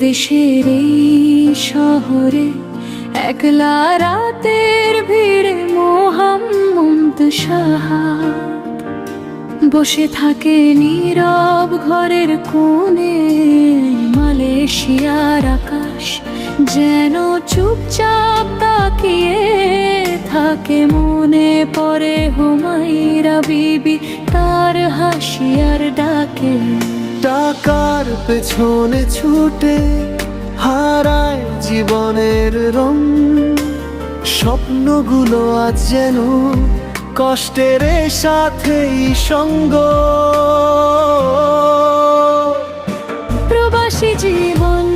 দেশের এই শহরে একলা রাতের ভিড়ে মোহাম্মদ সাহা বসে থাকে নীরব ঘরের কোণে। মালয়েশিয়ার আকাশ যেন চুপচাপ তাকিয়ে থাকে, মনে পড়ে হুমায়রা বিবি, তার হাসি আর ডাকে। টাকার পেছনে ছুটে হারায় জীবনের রং, স্বপ্নগুলো আজ যেন কষ্টের সাথেই সঙ্গ। প্রবাসী জীবন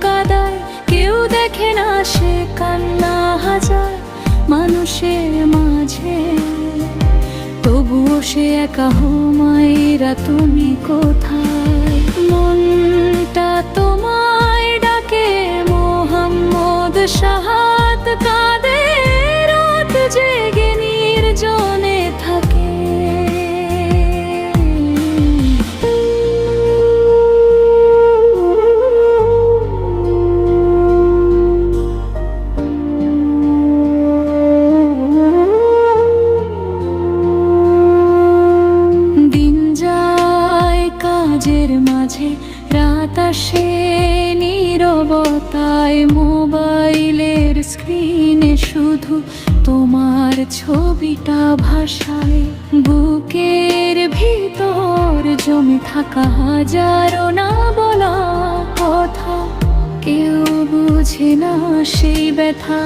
কাদায়, কেউ দেখে না সে কান্না হাজার মানুষের মাঝে, তবুও সে একা। হুমায়রা তুমি কোথায়? মনটা তোমায় ডাকে। মোহাম্মদ সাহাত কাঁদে, রাত জেগে নির্জনে থাকে। কাজের মাঝে রাত আসে নীরবতায়, মোবাইলের স্ক্রিনে শুধু তোমার ছবিটা ভাসায়। বুকের ভিতর জমে থাকা হাজারো না বলা কথা, কেউ বুঝে না সেই ব্যথা,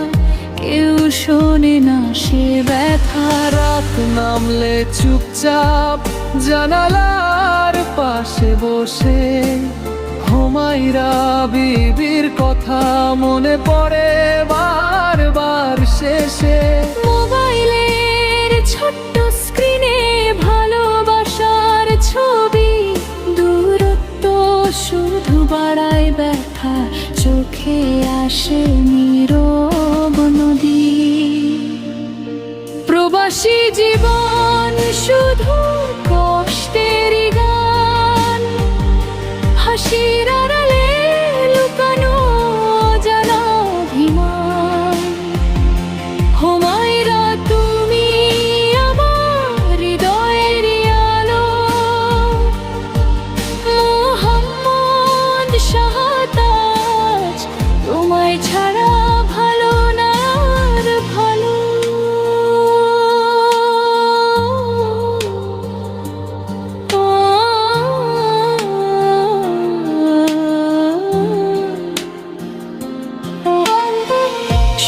কেউ শোনে না সে ব্যথা। রাত নামলে চুপচাপ জানালার পাশে বসে হুমায়রা বিবির কথা মনে পড়ে বারবার শেষে। মোবাইলের ছোট্ট স্ক্রিনে ভালোবাসার ছবি, দূরত্ব শুধু বাড়ায় ব্যথা, চোখে আসে নীরব নদী। প্রবাসী জীবন শুধু কষ্টেরই গান, হাসির আড়ালে লুকানো অজানা অভিমান। হুমায়রা তুমি আমার হৃদয়ের আলো, মোহাম্মদ সাহাত আজ তোমায় ছাড়া ভালো না আর ভালো।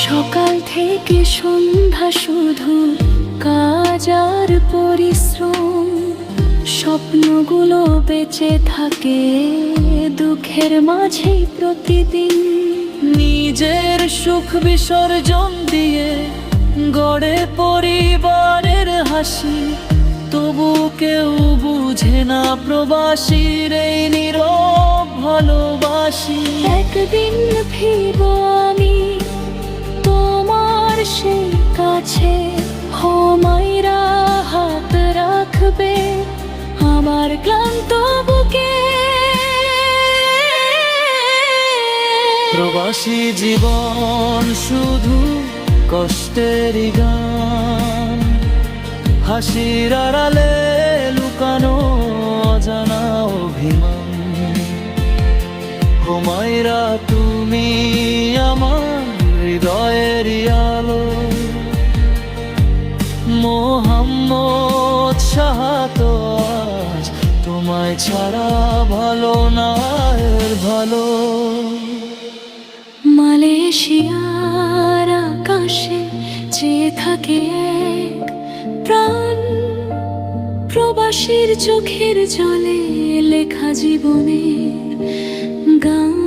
সকাল থেকে সন্ধ্যা শুধু কাজ আর পরিশ্রম, স্বপ্নগুলো বেঁচে থাকে দুঃখের মাঝেই প্রতিদিন। নিজের সুখ বিসর্জন দিয়ে গড়ে পরিবারের হাসি, তবু কেউ বুঝে না প্রবাসীর এই নীরব ভালোবাসি। একদিন ফিরব আমি তোমার সেই কাছে, হুমায়রা হাত রাখবে আমার ক্লান্ত বুকে। প্রবাসী জীবন শুধু কষ্টেরই গান, হাসির আড়ালে লুকানো অজানা অভিমান। হুমায়রা তুমি আমার হৃদয়ের আলো, মোহাম্মদ সাহাত আজ তোমায় ছাড়া ভালো না আর ভালো। মালয়েশিয়ার আকাশে চেয়ে থাকে এক প্রাণ, প্রবাসীর চোখের জলে লেখা জীবনের গান।